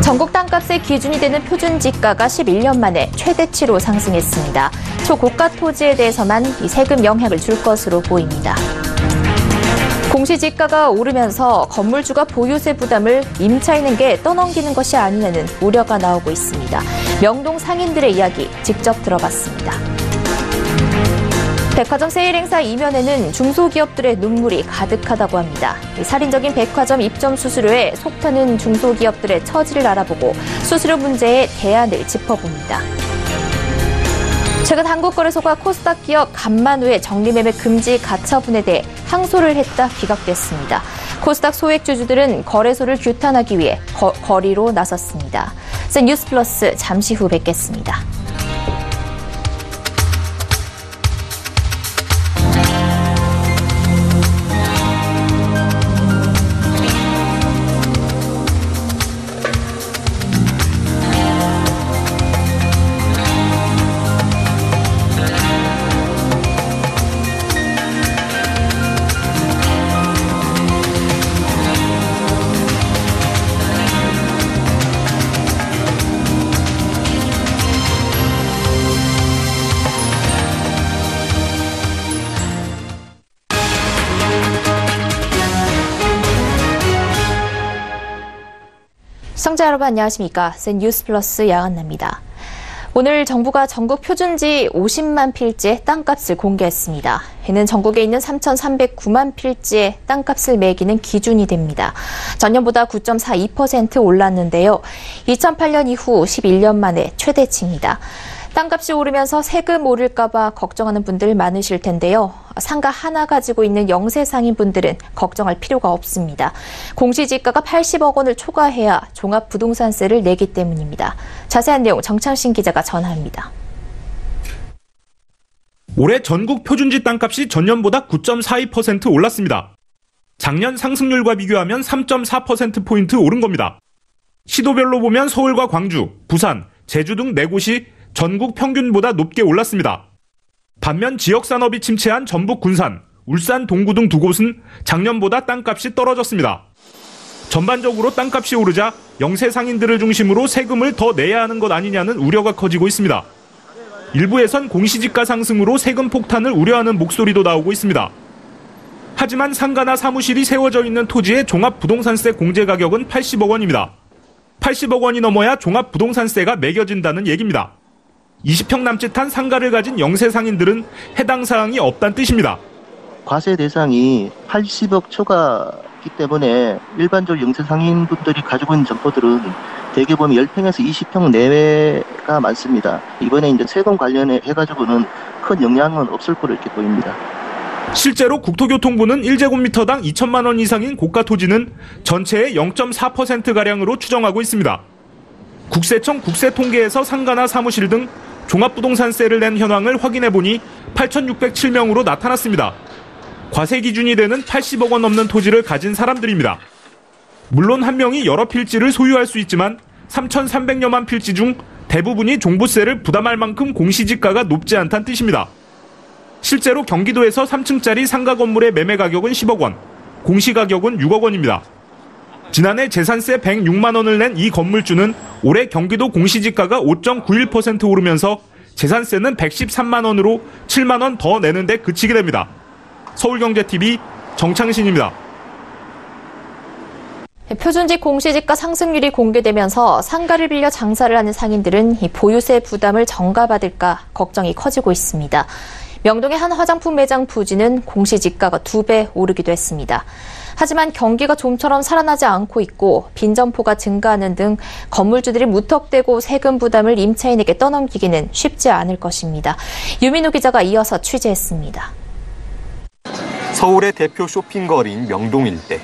전국 땅값의 기준이 되는 표준지가가 11년 만에 최대치로 상승했습니다. 초고가 토지에 대해서만 이 세금 영향을 줄 것으로 보입니다. 공시지가가 오르면서 건물주가 보유세 부담을 임차인에게 떠넘기는 것이 아니냐는 우려가 나오고 있습니다. 명동 상인들의 이야기 직접 들어봤습니다. 백화점 세일 행사 이면에는 중소기업들의 눈물이 가득하다고 합니다. 살인적인 백화점 입점 수수료에 속타는 중소기업들의 처지를 알아보고 수수료 문제의 대안을 짚어봅니다. 최근 한국거래소가 코스닥 기업 간만우의 정리매매 금지 가처분에 대해 항소를 했다 기각됐습니다. 코스닥 소액주주들은 거래소를 규탄하기 위해 거리로 나섰습니다. 뉴스플러스 잠시 후 뵙겠습니다. 시청자 여러분 안녕하십니까? 뉴스플러스 야간나입니다. 오늘 정부가 전국 표준지 50만 필지의 땅값을 공개했습니다. 이는 전국에 있는 3,309만 필지의 땅값을 매기는 기준이 됩니다. 전년보다 9.42% 올랐는데요. 2008년 이후 11년 만에 최대치입니다. 땅값이 오르면서 세금 오를까 봐 걱정하는 분들 많으실 텐데요. 상가 하나 가지고 있는 영세상인분들은 걱정할 필요가 없습니다. 공시지가가 80억 원을 초과해야 종합부동산세를 내기 때문입니다. 자세한 내용 정창신 기자가 전합니다. 올해 전국 표준지 땅값이 전년보다 9.42% 올랐습니다. 작년 상승률과 비교하면 3.4%포인트 오른 겁니다. 시도별로 보면 서울과 광주, 부산, 제주 등 4곳이 전국 평균보다 높게 올랐습니다. 반면 지역산업이 침체한 전북 군산, 울산 동구 등 2곳은 작년보다 땅값이 떨어졌습니다. 전반적으로 땅값이 오르자 영세상인들을 중심으로 세금을 더 내야 하는 것 아니냐는 우려가 커지고 있습니다. 일부에선 공시지가 상승으로 세금 폭탄을 우려하는 목소리도 나오고 있습니다. 하지만 상가나 사무실이 세워져 있는 토지의 종합부동산세 공제가격은 80억 원입니다. 80억 원이 넘어야 종합부동산세가 매겨진다는 얘기입니다. 20평 남짓한 상가를 가진 영세상인들은 해당 사항이 없다는 뜻입니다. 과세 대상이 80억 초과이기 때문에 일반적으로 영세상인분들이 가지고 있는 점포들은 대개 보면 10평에서 20평 내외가 많습니다. 이번에 이제 세금 관련해 가지고는 큰 영향은 없을 거로 이렇게 보입니다. 실제로 국토교통부는 1제곱미터당 2천만 원 이상인 고가 토지는 전체의 0.4%가량으로 추정하고 있습니다. 국세청 국세통계에서 상가나 사무실 등 종합부동산세를 낸 현황을 확인해보니 8,607명으로 나타났습니다. 과세 기준이 되는 80억 원 넘는 토지를 가진 사람들입니다. 물론 한 명이 여러 필지를 소유할 수 있지만 3,300여만 필지 중 대부분이 종부세를 부담할 만큼 공시지가가 높지 않다는 뜻입니다. 실제로 경기도에서 3층짜리 상가 건물의 매매 가격은 10억 원, 공시가격은 6억 원입니다. 지난해 재산세 106만 원을 낸 이 건물주는 올해 경기도 공시지가가 5.91% 오르면서 재산세는 113만 원으로 7만 원 더 내는데 그치게 됩니다. 서울경제TV 정창신입니다. 표준지 공시지가 상승률이 공개되면서 상가를 빌려 장사를 하는 상인들은 이 보유세 부담을 전가받을까 걱정이 커지고 있습니다. 명동의 한 화장품 매장 부지는 공시지가가 2배 오르기도 했습니다. 하지만 경기가 좀처럼 살아나지 않고 있고 빈점포가 증가하는 등 건물주들이 무턱대고 세금 부담을 임차인에게 떠넘기기는 쉽지 않을 것입니다. 유민우 기자가 이어서 취재했습니다. 서울의 대표 쇼핑거리인 명동 일대.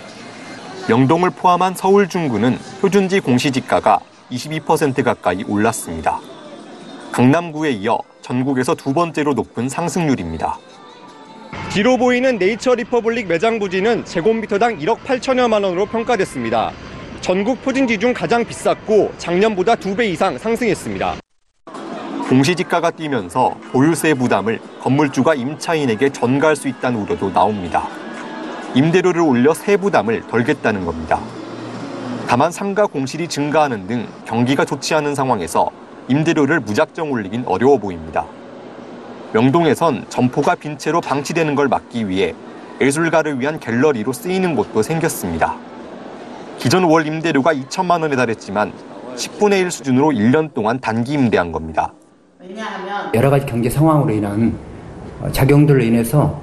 명동을 포함한 서울 중구는 표준지 공시지가가 22% 가까이 올랐습니다. 강남구에 이어 전국에서 2번째로 높은 상승률입니다. 뒤로 보이는 네이처 리퍼블릭 매장 부지는 제곱미터당 1억 8천여만 원으로 평가됐습니다. 전국 표준지 중 가장 비쌌고 작년보다 2배 이상 상승했습니다. 공시지가가 뛰면서 보유세 부담을 건물주가 임차인에게 전가할 수 있다는 우려도 나옵니다. 임대료를 올려 세 부담을 덜겠다는 겁니다. 다만 상가 공실이 증가하는 등 경기가 좋지 않은 상황에서 임대료를 무작정 올리긴 어려워 보입니다. 명동에선 점포가 빈 채로 방치되는 걸 막기 위해 예술가를 위한 갤러리로 쓰이는 곳도 생겼습니다. 기존 월 임대료가 2천만 원에 달했지만 10분의 1 수준으로 1년 동안 단기 임대한 겁니다. 여러 가지 경제 상황으로 인한 작용들로 인해서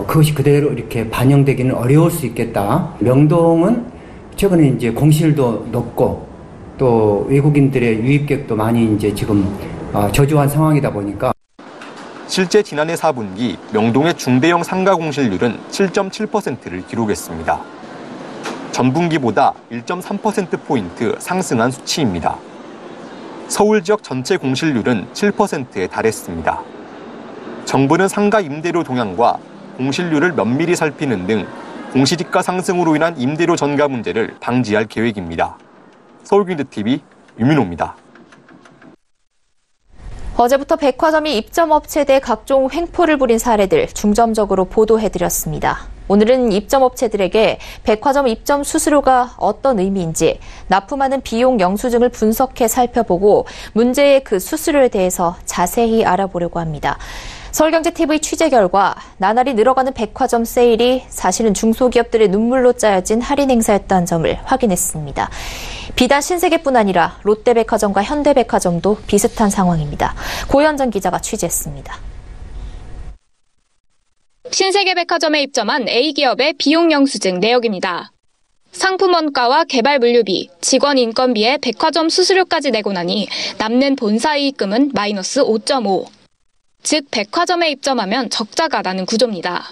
그것이 그대로 이렇게 반영되기는 어려울 수 있겠다. 명동은 최근에 이제 공실도 높고 또 외국인들의 유입객도 많이 이제 지금 저조한 상황이다 보니까 실제 지난해 4분기 명동의 중대형 상가 공실률은 7.7%를 기록했습니다. 전분기보다 1.3%포인트 상승한 수치입니다. 서울 지역 전체 공실률은 7%에 달했습니다. 정부는 상가 임대료 동향과 공실률을 면밀히 살피는 등 공시지가 상승으로 인한 임대료 전가 문제를 방지할 계획입니다. 서울경제TV 유민호입니다. 어제부터 백화점이 입점업체에 대해 각종 횡포를 부린 사례들 중점적으로 보도해드렸습니다. 오늘은 입점업체들에게 백화점 입점 수수료가 어떤 의미인지 납품하는 비용 영수증을 분석해 살펴보고 문제의 그 수수료에 대해서 자세히 알아보려고 합니다. 서울경제TV 취재 결과 나날이 늘어가는 백화점 세일이 사실은 중소기업들의 눈물로 짜여진 할인 행사였다는 점을 확인했습니다. 비단 신세계뿐 아니라 롯데백화점과 현대백화점도 비슷한 상황입니다. 고현정 기자가 취재했습니다. 신세계백화점에 입점한 A기업의 비용 영수증 내역입니다. 상품 원가와 개발 물류비, 직원 인건비에 백화점 수수료까지 내고 나니 남는 본사 이익금은 마이너스 5.5. 즉 백화점에 입점하면 적자가 나는 구조입니다.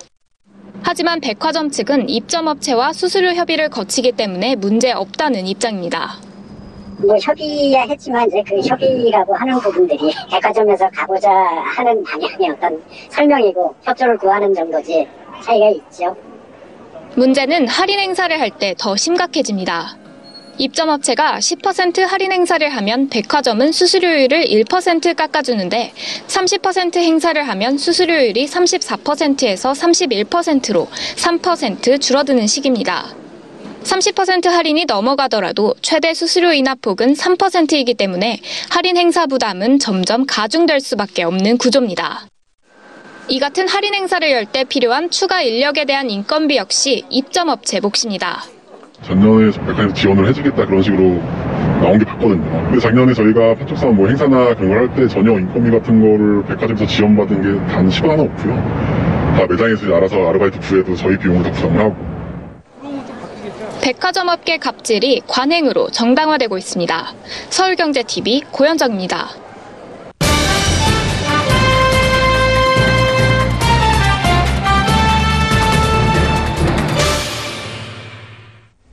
하지만 백화점 측은 입점업체와 수수료 협의를 거치기 때문에 문제 없다는 입장입니다. 협의야 했지만 이제 그 협의라고 하는 부분들이 백화점에서 가고자 하는 방향의 어떤 설명이고 협조를 구하는 정도지 차이가 있죠. 문제는 할인 행사를 할 때 더 심각해집니다. 입점업체가 10% 할인 행사를 하면 백화점은 수수료율을 1% 깎아주는데 30% 행사를 하면 수수료율이 34%에서 31%로 3% 줄어드는 식입니다. 30% 할인이 넘어가더라도 최대 수수료 인하폭은 3%이기 때문에 할인 행사 부담은 점점 가중될 수밖에 없는 구조입니다. 이 같은 할인 행사를 열 때 필요한 추가 인력에 대한 인건비 역시 입점업체 몫입니다. 작년에 백화점에서 지원을 해주겠다 그런 식으로 나온 게 봤거든요. 근데 작년에 저희가 판촉상 뭐 행사나 그런 걸 할 때 전혀 인건비 같은 거를 백화점에서 지원받은 게 단 10원 하나 없고요. 다 매장에서 알아서 아르바이트 부에도 저희 비용을 다 부담을 하고. 백화점 업계 갑질이 관행으로 정당화되고 있습니다. 서울경제TV 고현정입니다.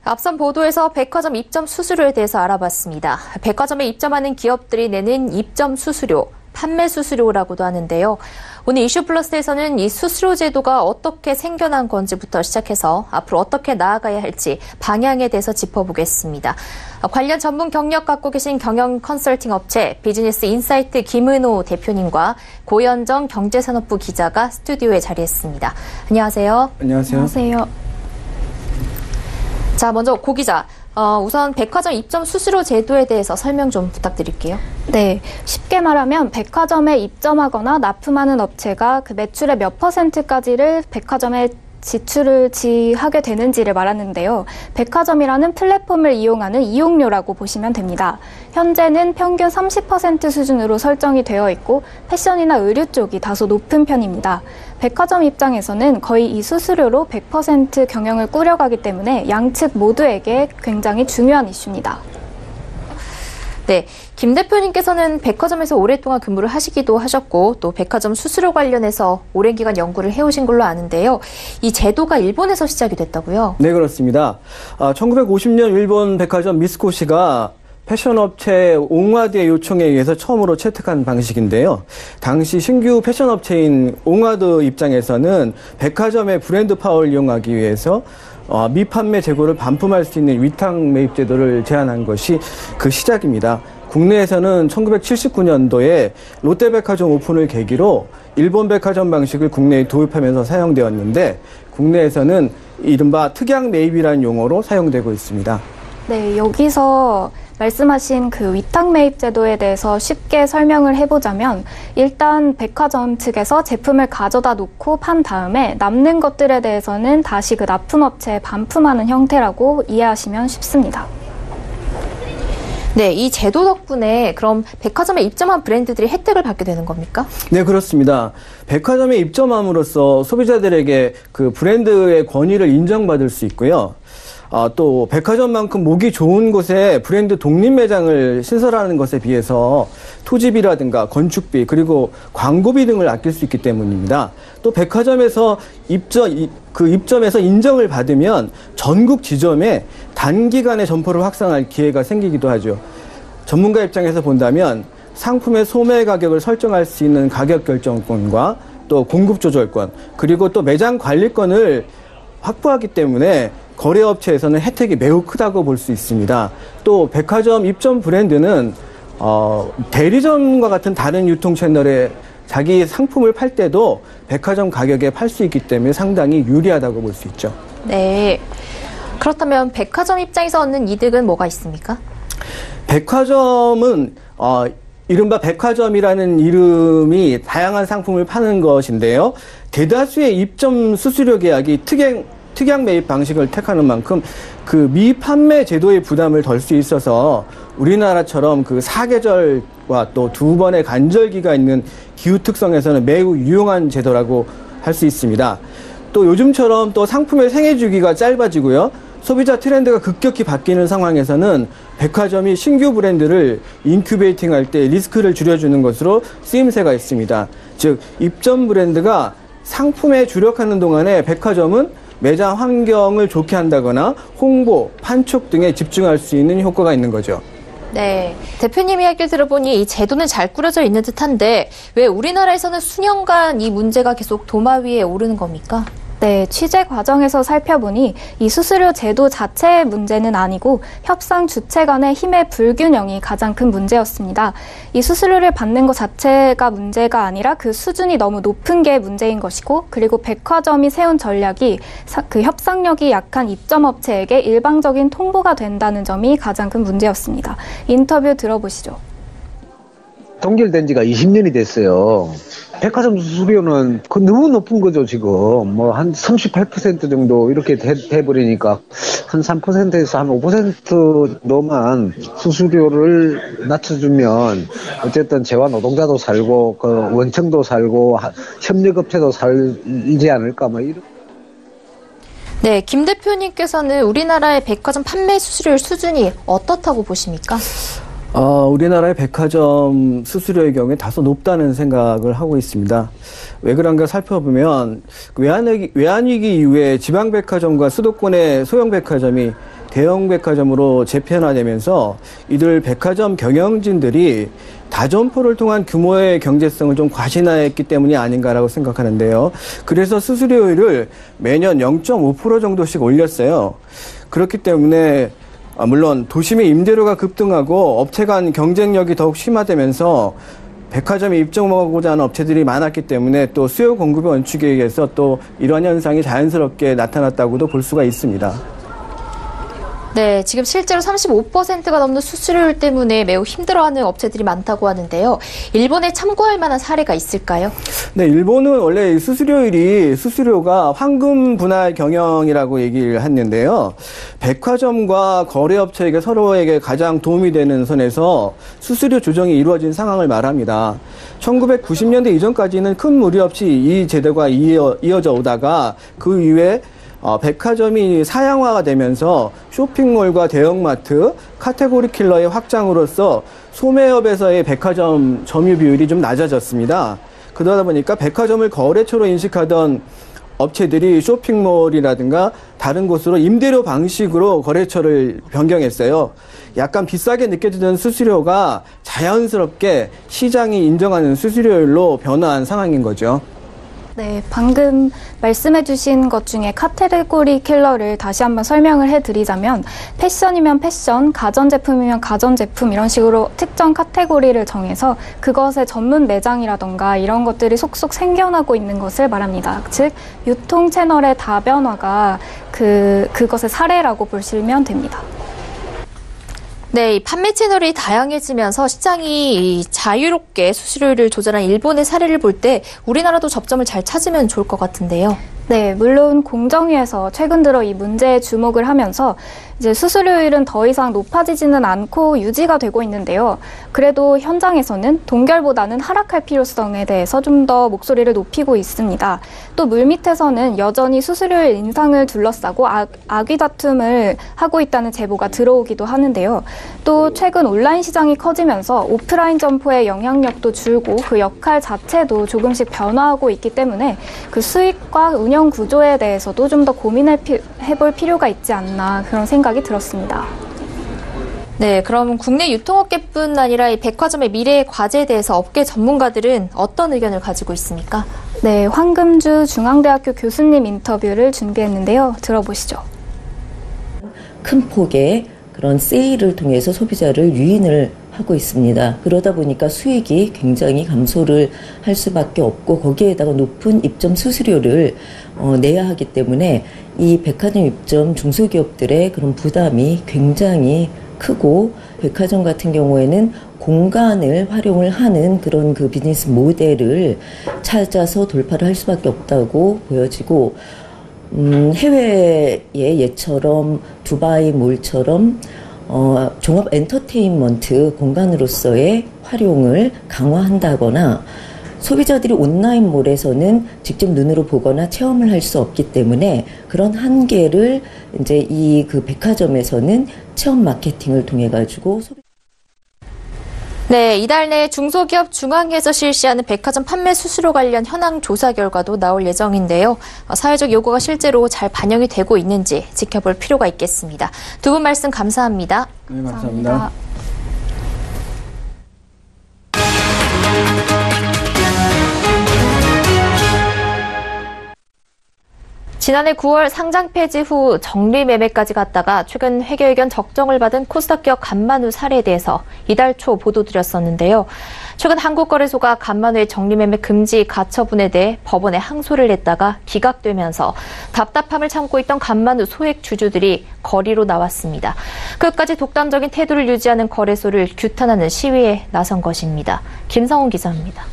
앞선 보도에서 백화점 입점 수수료에 대해서 알아봤습니다. 백화점에 입점하는 기업들이 내는 입점 수수료, 판매 수수료라고도 하는데요. 오늘 이슈플러스에서는 이 수수료 제도가 어떻게 생겨난 건지부터 시작해서 앞으로 어떻게 나아가야 할지 방향에 대해서 짚어보겠습니다. 관련 전문 경력 갖고 계신 경영 컨설팅 업체 비즈니스 인사이트 김은호 대표님과 고현정 경제산업부 기자가 스튜디오에 자리했습니다. 안녕하세요. 안녕하세요. 안녕하세요. 자, 먼저 고 기자, 우선 백화점 입점 수수료 제도에 대해서 설명 좀 부탁드릴게요. 네, 쉽게 말하면 백화점에 입점하거나 납품하는 업체가 그 매출의 몇 %까지를 백화점에 지출을 지하게 되는지를 말하는데요. 백화점이라는 플랫폼을 이용하는 이용료라고 보시면 됩니다. 현재는 평균 30% 수준으로 설정이 되어 있고 패션이나 의류 쪽이 다소 높은 편입니다. 백화점 입장에서는 거의 이 수수료로 100% 경영을 꾸려가기 때문에 양측 모두에게 굉장히 중요한 이슈입니다. 네, 김 대표님께서는 백화점에서 오랫동안 근무를 하시기도 하셨고 또 백화점 수수료 관련해서 오랜 기간 연구를 해오신 걸로 아는데요. 이 제도가 일본에서 시작이 됐다고요? 네, 그렇습니다. 1950년 일본 백화점 미쓰코시가 패션업체 옹와드의 요청에 의해서 처음으로 채택한 방식인데요. 당시 신규 패션업체인 옹와드 입장에서는 백화점의 브랜드 파워를 이용하기 위해서 미판매 재고를 반품할 수 있는 위탁 매입 제도를 제안한 것이 그 시작입니다. 국내에서는 1979년도에 롯데백화점 오픈을 계기로 일본 백화점 방식을 국내에 도입하면서 사용되었는데 국내에서는 이른바 특약 매입이라는 용어로 사용되고 있습니다. 네, 여기서 말씀하신 그 위탁 매입 제도에 대해서 쉽게 설명을 해보자면 일단 백화점 측에서 제품을 가져다 놓고 판 다음에 남는 것들에 대해서는 다시 그 납품업체에 반품하는 형태라고 이해하시면 쉽습니다. 네, 이 제도 덕분에 그럼 백화점에 입점한 브랜드들이 혜택을 받게 되는 겁니까? 네, 그렇습니다. 백화점에 입점함으로써 소비자들에게 그 브랜드의 권위를 인정받을 수 있고요. 또 백화점만큼 목이 좋은 곳에 브랜드 독립 매장을 신설하는 것에 비해서 토지비라든가 건축비 그리고 광고비 등을 아낄 수 있기 때문입니다. 또 백화점에서 입점에서 인정을 받으면 전국 지점에 단기간에 점포를 확산할 기회가 생기기도 하죠. 전문가 입장에서 본다면 상품의 소매 가격을 설정할 수 있는 가격 결정권과 또 공급 조절권 그리고 또 매장 관리권을 확보하기 때문에 거래업체에서는 혜택이 매우 크다고 볼 수 있습니다. 또 백화점 입점 브랜드는 대리점과 같은 다른 유통 채널에 자기 상품을 팔 때도 백화점 가격에 팔 수 있기 때문에 상당히 유리하다고 볼 수 있죠. 네. 그렇다면 백화점 입장에서 얻는 이득은 뭐가 있습니까? 백화점은 이른바 백화점이라는 이름이 다양한 상품을 파는 것인데요. 대다수의 입점 수수료 계약이 특약 매입 방식을 택하는 만큼 그 미판매 제도의 부담을 덜 수 있어서 우리나라처럼 그 사계절과 또 2번의 간절기가 있는 기후 특성에서는 매우 유용한 제도라고 할 수 있습니다. 또 요즘처럼 또 상품의 생애 주기가 짧아지고요. 소비자 트렌드가 급격히 바뀌는 상황에서는 백화점이 신규 브랜드를 인큐베이팅할 때 리스크를 줄여주는 것으로 쓰임새가 있습니다. 즉 입점 브랜드가 상품에 주력하는 동안에 백화점은 매장 환경을 좋게 한다거나 홍보, 판촉 등에 집중할 수 있는 효과가 있는 거죠. 네, 대표님 이야기를 들어보니 이 제도는 잘 꾸려져 있는 듯한데 왜 우리나라에서는 수년간 이 문제가 계속 도마 위에 오르는 겁니까? 네, 취재 과정에서 살펴보니 이 수수료 제도 자체의 문제는 아니고 협상 주체 간의 힘의 불균형이 가장 큰 문제였습니다. 이 수수료를 받는 것 자체가 문제가 아니라 그 수준이 너무 높은 게 문제인 것이고 그리고 백화점이 세운 전략이 그 협상력이 약한 입점업체에게 일방적인 통보가 된다는 점이 가장 큰 문제였습니다. 인터뷰 들어보시죠. 동결된 지가 20년이 됐어요. 백화점 수수료는 너무 높은 거죠, 지금. 뭐, 한 38% 정도 이렇게 돼버리니까, 한 3%에서 한 5%로만 수수료를 낮춰주면, 어쨌든 재화 노동자도 살고, 그 원청도 살고, 협력업체도 살지 않을까, 뭐, 이런. 네, 김 대표님께서는 우리나라의 백화점 판매 수수료율 수준이 어떻다고 보십니까? 우리나라의 백화점 수수료의 경우에 다소 높다는 생각을 하고 있습니다. 왜 그런가 살펴보면 외환위기 이후에 지방백화점과 수도권의 소형백화점이 대형백화점으로 재편화되면서 이들 백화점 경영진들이 다점포를 통한 규모의 경제성을 좀 과신화했기 때문이 아닌가라고 생각하는데요. 그래서 수수료율을 매년 0.5% 정도씩 올렸어요. 그렇기 때문에 물론 도심의 임대료가 급등하고 업체 간 경쟁력이 더욱 심화되면서 백화점에 입점하고자 하는 업체들이 많았기 때문에 또 수요 공급의 원칙에 의해서 또 이러한 현상이 자연스럽게 나타났다고도 볼 수가 있습니다. 네, 지금 실제로 35%가 넘는 수수료율 때문에 매우 힘들어하는 업체들이 많다고 하는데요. 일본에 참고할 만한 사례가 있을까요? 네, 일본은 원래 수수료가 황금 분할 경영이라고 얘기를 했는데요. 백화점과 거래업체에게 서로에게 가장 도움이 되는 선에서 수수료 조정이 이루어진 상황을 말합니다. 1990년대 이전까지는 큰 무리 없이 이 제도가 이어져 오다가 그 이후에 백화점이 사양화가 되면서 쇼핑몰과 대형마트, 카테고리 킬러의 확장으로서 소매업에서의 백화점 점유 비율이 좀 낮아졌습니다. 그러다 보니까 백화점을 거래처로 인식하던 업체들이 쇼핑몰이라든가 다른 곳으로 임대료 방식으로 거래처를 변경했어요. 약간 비싸게 느껴지던 수수료가 자연스럽게 시장이 인정하는 수수료율로 변화한 상황인 거죠. 네, 방금 말씀해 주신 것 중에 카테고리 킬러를 다시 한번 설명을 해드리자면 패션이면 패션, 가전제품이면 가전제품 이런 식으로 특정 카테고리를 정해서 그것의 전문 매장이라던가 이런 것들이 속속 생겨나고 있는 것을 말합니다. 즉 유통 채널의 다변화가 그것의 사례라고 보시면 됩니다. 네, 이 판매 채널이 다양해지면서 시장이 자유롭게 수수료를 조절한 일본의 사례를 볼 때 우리나라도 접점을 잘 찾으면 좋을 것 같은데요. 네, 물론 공정위에서 최근 들어 이 문제에 주목을 하면서 이제 수수료율은 더 이상 높아지지는 않고 유지가 되고 있는데요. 그래도 현장에서는 동결보다는 하락할 필요성에 대해서 좀 더 목소리를 높이고 있습니다. 또 물밑에서는 여전히 수수료율 인상을 둘러싸고 악의 다툼을 하고 있다는 제보가 들어오기도 하는데요. 또 최근 온라인 시장이 커지면서 오프라인 점포의 영향력도 줄고 그 역할 자체도 조금씩 변화하고 있기 때문에 그 수익과 운영 구조에 대해서도 좀 더 고민해볼 필요가 있지 않나 그런 생각이 들었습니다. 네, 그럼 국내 유통업계뿐 아니라 이 백화점의 미래의 과제에 대해서 업계 전문가들은 어떤 의견을 가지고 있습니까? 네, 황금주 중앙대학교 교수님 인터뷰를 준비했는데요. 들어보시죠. 큰 폭의 그런 세일을 통해서 소비자를 유인을 하고 있습니다. 그러다 보니까 수익이 굉장히 감소를 할 수밖에 없고 거기에다가 높은 입점 수수료를 내야 하기 때문에 이 백화점 입점 중소기업들의 그런 부담이 굉장히 크고 백화점 같은 경우에는 공간을 활용을 하는 그런 그 비즈니스 모델을 찾아서 돌파를 할 수밖에 없다고 보여지고 해외의 예처럼 두바이 몰처럼 종합 엔터테인먼트 공간으로서의 활용을 강화한다거나 소비자들이 온라인몰에서는 직접 눈으로 보거나 체험을 할 수 없기 때문에 그런 한계를 이제 이 그 백화점에서는 체험 마케팅을 통해 가지고 네, 이달 내 중소기업 중앙회에서 실시하는 백화점 판매 수수료 관련 현황 조사 결과도 나올 예정인데요. 사회적 요구가 실제로 잘 반영이 되고 있는지 지켜볼 필요가 있겠습니다. 두 분 말씀 감사합니다. 네, 감사합니다. 지난해 9월 상장 폐지 후 정리 매매까지 갔다가 최근 회계 의견 적정을 받은 코스닥 기업 간만우 사례에 대해서 이달 초 보도드렸었는데요. 최근 한국거래소가 간만우의 정리 매매 금지 가처분에 대해 법원에 항소를 냈다가 기각되면서 답답함을 참고 있던 간만우 소액 주주들이 거리로 나왔습니다. 끝까지 독단적인 태도를 유지하는 거래소를 규탄하는 시위에 나선 것입니다. 김성훈 기자입니다.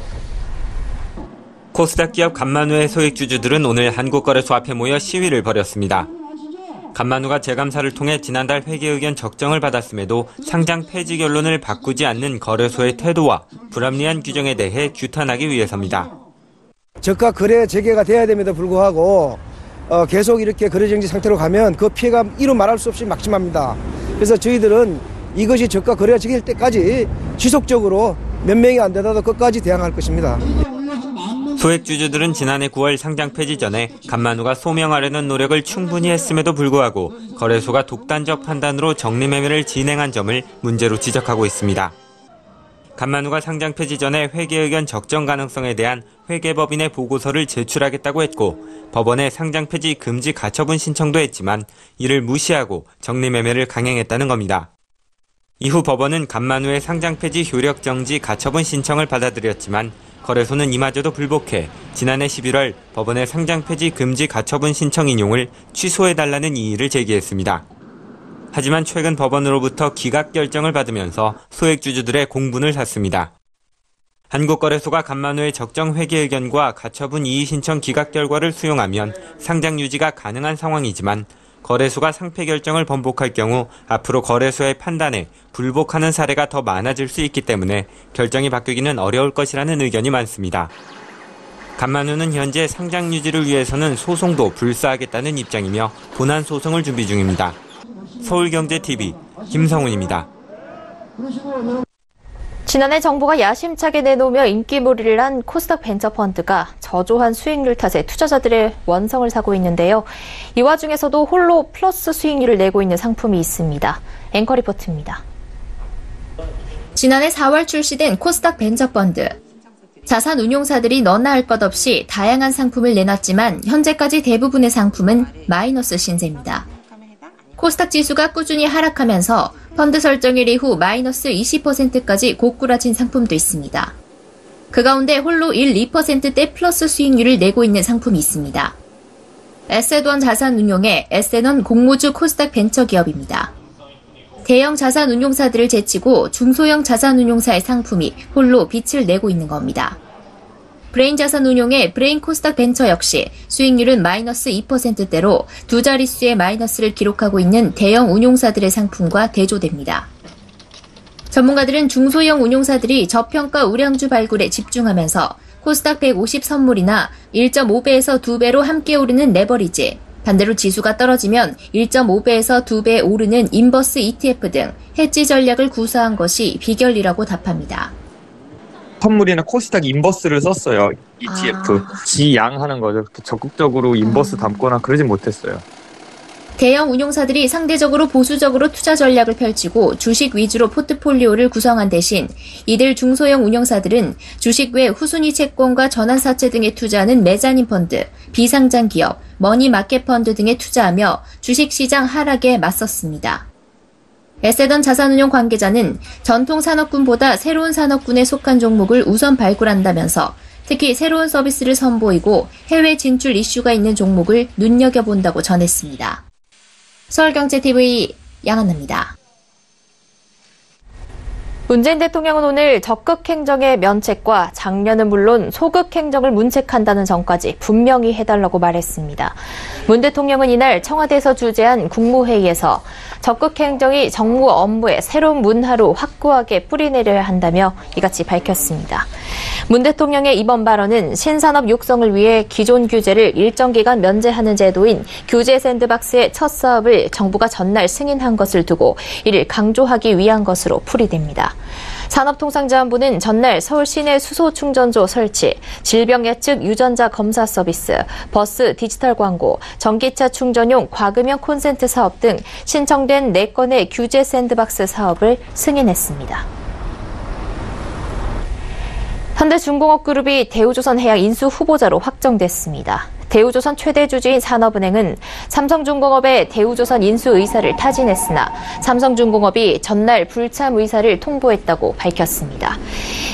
코스닥 기업 간만우의 소액 주주들은 오늘 한국거래소 앞에 모여 시위를 벌였습니다. 간만우가 재감사를 통해 지난달 회계 의견 적정을 받았음에도 상장 폐지 결론을 바꾸지 않는 거래소의 태도와 불합리한 규정에 대해 규탄하기 위해서입니다. 저가 거래 재개가 돼야 됨에도 불구하고 계속 이렇게 거래 정지 상태로 가면 그 피해가 이루 말할 수 없이 막심합니다. 그래서 저희들은 이것이 저가 거래가 재개될 때까지 지속적으로 몇 명이 안 되더라도 끝까지 대항할 것입니다. 소액 주주들은 지난해 9월 상장 폐지 전에 간만우가 소명하려는 노력을 충분히 했음에도 불구하고 거래소가 독단적 판단으로 정리 매매를 진행한 점을 문제로 지적하고 있습니다. 간만우가 상장 폐지 전에 회계 의견 적정 가능성에 대한 회계법인의 보고서를 제출하겠다고 했고 법원에 상장 폐지 금지 가처분 신청도 했지만 이를 무시하고 정리 매매를 강행했다는 겁니다. 이후 법원은 간만우의 상장 폐지 효력 정지 가처분 신청을 받아들였지만 거래소는 이마저도 불복해 지난해 11월 법원의 상장 폐지 금지 가처분 신청 인용을 취소해달라는 이의를 제기했습니다. 하지만 최근 법원으로부터 기각 결정을 받으면서 소액 주주들의 공분을 샀습니다. 한국거래소가 간만우의 적정 회계 의견과 가처분 이의 신청 기각 결과를 수용하면 상장 유지가 가능한 상황이지만 거래소가 상폐 결정을 번복할 경우 앞으로 거래소의 판단에 불복하는 사례가 더 많아질 수 있기 때문에 결정이 바뀌기는 어려울 것이라는 의견이 많습니다. 간만우는 현재 상장 유지를 위해서는 소송도 불사하겠다는 입장이며 본안 소송을 준비 중입니다. 서울경제TV 김성훈입니다. 지난해 정부가 야심차게 내놓으며 인기몰이를 한 코스닥 벤처펀드가 저조한 수익률 탓에 투자자들의 원성을 사고 있는데요. 이 와중에서도 홀로 플러스 수익률을 내고 있는 상품이 있습니다. 앵커 리포트입니다. 지난해 4월 출시된 코스닥 벤처펀드. 자산 운용사들이 너나 할 것 없이 다양한 상품을 내놨지만 현재까지 대부분의 상품은 마이너스 신세입니다. 코스닥 지수가 꾸준히 하락하면서 펀드 설정일 이후 마이너스 20%까지 고꾸라진 상품도 있습니다. 그 가운데 홀로 1-2%대 플러스 수익률을 내고 있는 상품이 있습니다. 에셋원 자산운용의 에셋원 공모주 코스닥 벤처기업입니다. 대형 자산운용사들을 제치고 중소형 자산운용사의 상품이 홀로 빛을 내고 있는 겁니다. 브레인 자산운용의 브레인 코스닥 벤처 역시 수익률은 마이너스 2%대로 두 자릿수의 마이너스를 기록하고 있는 대형 운용사들의 상품과 대조됩니다. 전문가들은 중소형 운용사들이 저평가 우량주 발굴에 집중하면서 코스닥 150 선물이나 1.5배에서 2배로 함께 오르는 레버리지, 반대로 지수가 떨어지면 1.5배에서 2배 오르는 인버스 ETF 등 해지 전략을 구사한 것이 비결이라고 답합니다. 선물이나 코스닥 인버스를 썼어요. ETF. 지양하는 거죠. 적극적으로 인버스 담거나 그러진 못했어요. 대형 운용사들이 상대적으로 보수적으로 투자 전략을 펼치고 주식 위주로 포트폴리오를 구성한 대신 이들 중소형 운용사들은 주식 외 후순위 채권과 전환사채 등에 투자하는 메자닌 펀드, 비상장 기업, 머니마켓 펀드 등에 투자하며 주식시장 하락에 맞섰습니다. 에세던 자산운용 관계자는 전통 산업군보다 새로운 산업군에 속한 종목을 우선 발굴한다면서 특히 새로운 서비스를 선보이고 해외 진출 이슈가 있는 종목을 눈여겨본다고 전했습니다. 서울경제TV 양한나입니다. 문재인 대통령은 오늘 적극행정의 면책과 장려는 물론 소극행정을 문책한다는 점까지 분명히 해달라고 말했습니다. 문 대통령은 이날 청와대에서 주재한 국무회의에서 적극행정이 정무 업무에 새로운 문화로 확고하게 뿌리내려야 한다며 이같이 밝혔습니다. 문 대통령의 이번 발언은 신산업 육성을 위해 기존 규제를 일정 기간 면제하는 제도인 규제 샌드박스의 첫 사업을 정부가 전날 승인한 것을 두고 이를 강조하기 위한 것으로 풀이됩니다. 산업통상자원부는 전날 서울 시내 수소 충전소 설치, 질병 예측 유전자 검사 서비스, 버스 디지털 광고, 전기차 충전용 과금형 콘센트 사업 등 신청된 4건의 규제 샌드박스 사업을 승인했습니다. 현대중공업그룹이 대우조선해양 인수 후보자로 확정됐습니다. 대우조선 최대 주주인 산업은행은 삼성중공업의 대우조선 인수 의사를 타진했으나 삼성중공업이 전날 불참 의사를 통보했다고 밝혔습니다.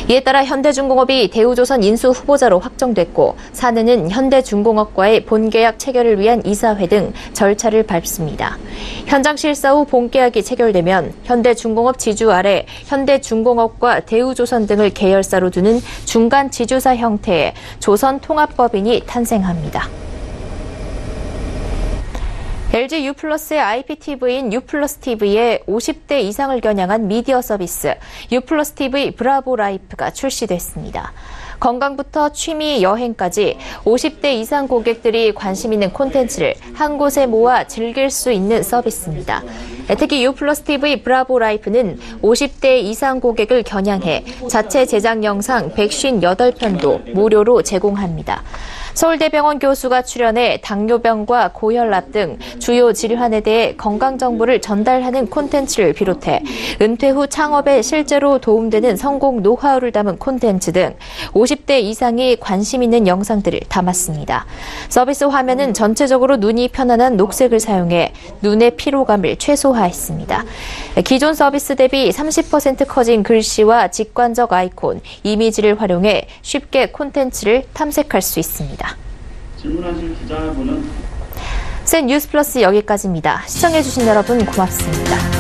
이에 따라 현대중공업이 대우조선 인수 후보자로 확정됐고 사내는 현대중공업과의 본계약 체결을 위한 이사회 등 절차를 밟습니다. 현장 실사 후 본계약이 체결되면 현대중공업 지주 아래 현대중공업과 대우조선 등을 계열사로 두는 중간 지주사 형태의 조선통합법인이 탄생합니다. LG U+의 IPTV인 U+TV에 50대 이상을 겨냥한 미디어 서비스 U+TV 브라보 라이프가 출시됐습니다. 건강부터 취미, 여행까지 50대 이상 고객들이 관심 있는 콘텐츠를 한 곳에 모아 즐길 수 있는 서비스입니다. 특히 U+TV 브라보 라이프는 50대 이상 고객을 겨냥해 자체 제작 영상 158편도 무료로 제공합니다. 서울대병원 교수가 출연해 당뇨병과 고혈압 등 주요 질환에 대해 건강정보를 전달하는 콘텐츠를 비롯해 은퇴 후 창업에 실제로 도움되는 성공 노하우를 담은 콘텐츠 등 50대 이상이 관심 있는 영상들을 담았습니다. 서비스 화면은 전체적으로 눈이 편안한 녹색을 사용해 눈의 피로감을 최소화했습니다. 기존 서비스 대비 30% 커진 글씨와 직관적 아이콘, 이미지를 활용해 쉽게 콘텐츠를 탐색할 수 있습니다. 질문하실 기자분은 센 뉴스 플러스 여기까지입니다. 시청해주신 여러분 고맙습니다.